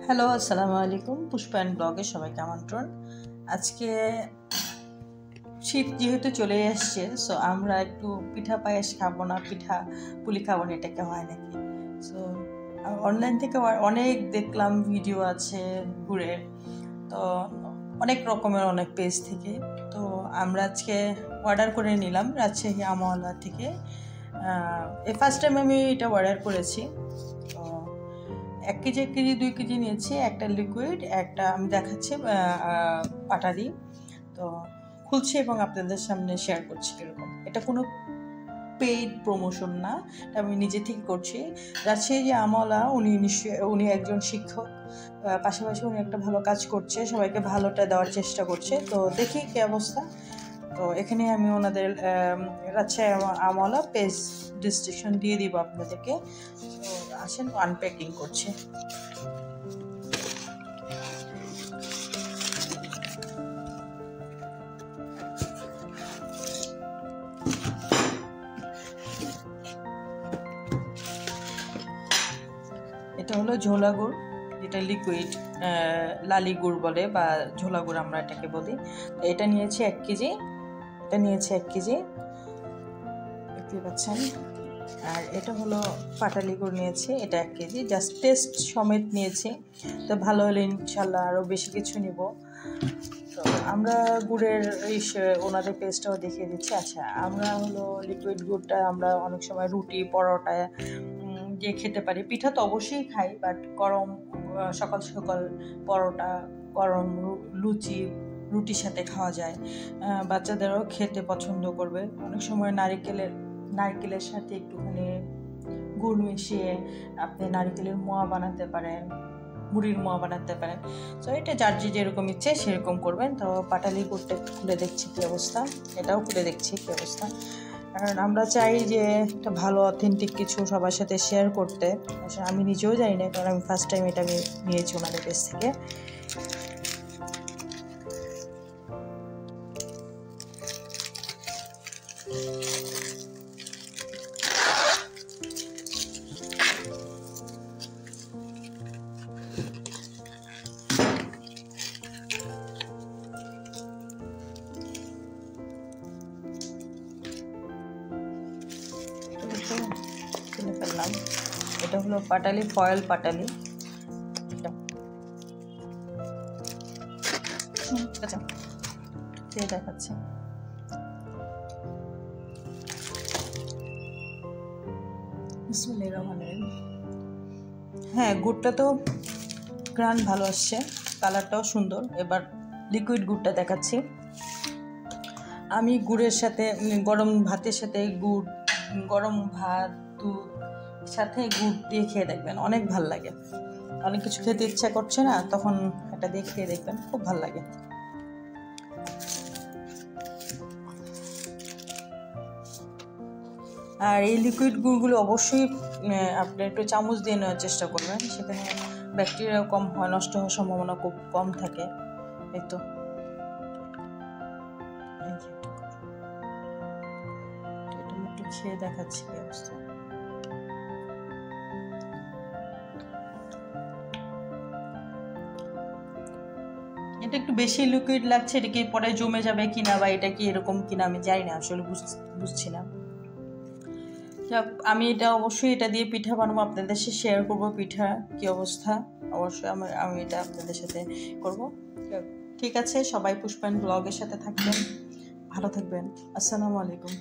Hello, আসসালামু আলাইকুম। পুষ্পায়ন ব্লগে সবাইকে আমন্ত্রণ। আজকে শীত যেহেতু চলে আসছে, সো আমরা একটু পিঠা পায়েস খাবো না, পিঠা পুলি খাবো না, এটাকে হয় নাকি? সো অনলাইন থেকে অনেক দেখলাম, ভিডিও আছে ঘুরে, তো অনেক রকমের অনেক পেজ থেকে। তো আমরা আজকে অর্ডার করে নিলাম রাজশাহী আমওয়ালা থেকে। এই ফার্স্ট টাইম আমি এটা অর্ডার করেছি। তো 1 কেজি 1 কেজি 2 কেজি নিয়েছি, একটা লিকুইড, একটা আমি দেখাচ্ছি পাটালি। তো খুলছি এবং আপনাদের সামনে শেয়ার করছি কীরকম। এটা কোনো পেইড প্রমোশন না, এটা আমি নিজে থেকে করছি। রাজশাহী যে আমওয়ালা, উনি একজন শিক্ষক, পাশাপাশি উনি একটা ভালো কাজ করছে, সবাইকে ভালোটা দেওয়ার চেষ্টা করছে। তো দেখি কী অবস্থা। তো এখানে আমি ওনাদের রাজশাহী আমওয়ালা পেজ ডিসক্রিপশন দিয়ে দিব আপনাদেরকে। তো আসেন, আনপ্যাকিং করছে। এটা হলো ঝোলা গুড়, যেটা লিকুইড লালি গুড় বলে বা ঝোলা গুড় আমরা এটাকে বলি। এটা নিয়েছি 1 কেজি, এটা নিয়েছি 1 কেজি, দেখতে পাচ্ছেন। আর এটা হলো পাটালি গুড় নিয়েছি, এটা 1 কেজি, জাস্ট টেস্ট সমেত নিয়েছি। তো ভালো হলে ইনশাল্লাহ আরও বেশি কিছু নিব। তো আমরা গুড়ের ওনাদের পেস্টটাও দেখিয়ে দিচ্ছি। আচ্ছা, আমরা হলো লিকুইড গুড়টা আমরা অনেক সময় রুটি পরোটা দিয়ে খেতে পারি। পিঠা তো অবশ্যই খাই, বাট গরম সকাল সকাল পরোটা, গরম রুটির সাথে খাওয়া যায়। বাচ্চাদেরও খেতে পছন্দ করবে। অনেক সময় নারকেলের সাথে একটুখানি গুড় মিশিয়ে আপনি নারকেলের মোয়া বানাতে পারেন, মুড়ির মোয়া বানাতে পারেন। তো এটা যার যেরকম ইচ্ছে সেরকম করবেন। তো পাটালি গুড়টা একটু খুলে দেখছি কী অবস্থা, এটাও খুলে দেখছি কী অবস্থা। কারণ আমরা চাই যে একটা ভালো অথেন্টিক কিছু সবার সাথে শেয়ার করতে। আসলে আমি নিজেও জানি না, কারণ আমি ফার্স্ট টাইম এটা আমি নিয়েছি ওনাদের কাছ থেকে। খুলে ফেললাম। এটা হলো পাটালি, ফয়েল পাটালি। আচ্ছা, দেখাচ্ছে। হ্যাঁ, গুড়টা তো গ্রান ভালো আসছে, কালারটাও সুন্দর। এবার লিকুইড গুড়টা দেখাচ্ছি। আমি গুড়ের সাথে গরম ভাতের সাথে গরম ভাত দুধ সাথে গুড় দিয়ে খেয়ে দেখবেন, অনেক ভাল লাগে। অনেক কিছু খেতে ইচ্ছা করছে না, তখন এটা দিয়ে খেয়ে দেখবেন, খুব ভাল লাগে। আর এই লিকুইড গুড়গুলো অবশ্যই আপনি একটু চামচ দিয়ে নেওয়ার চেষ্টা করবেন, সেখানে ব্যাকটেরিয়াও কম হয়, নষ্ট হওয়ার সম্ভাবনা খুব কম থাকে। এই তো এটা একটু খেয়ে দেখাচ্ছি কি অবস্থা। এটা একটু বেশি লিকুইড লাগছে, এটা কি পরে জমে যাবে কিনা বা এটা কি এরকম কিনা আমি জানি না, আসলে বুঝছি না। আমি এটা অবশ্যই এটা দিয়ে পিঠা বানাবো, আপনাদের সাথে শেয়ার করবো পিঠা কি অবস্থা। অবশ্যই আমি এটা আপনাদের সাথে করব। ঠিক আছে, সবাই পুষ্পায়ন ব্লগের সাথে থাকবেন, ভালো থাকবেন। আসসালামু আলাইকুম।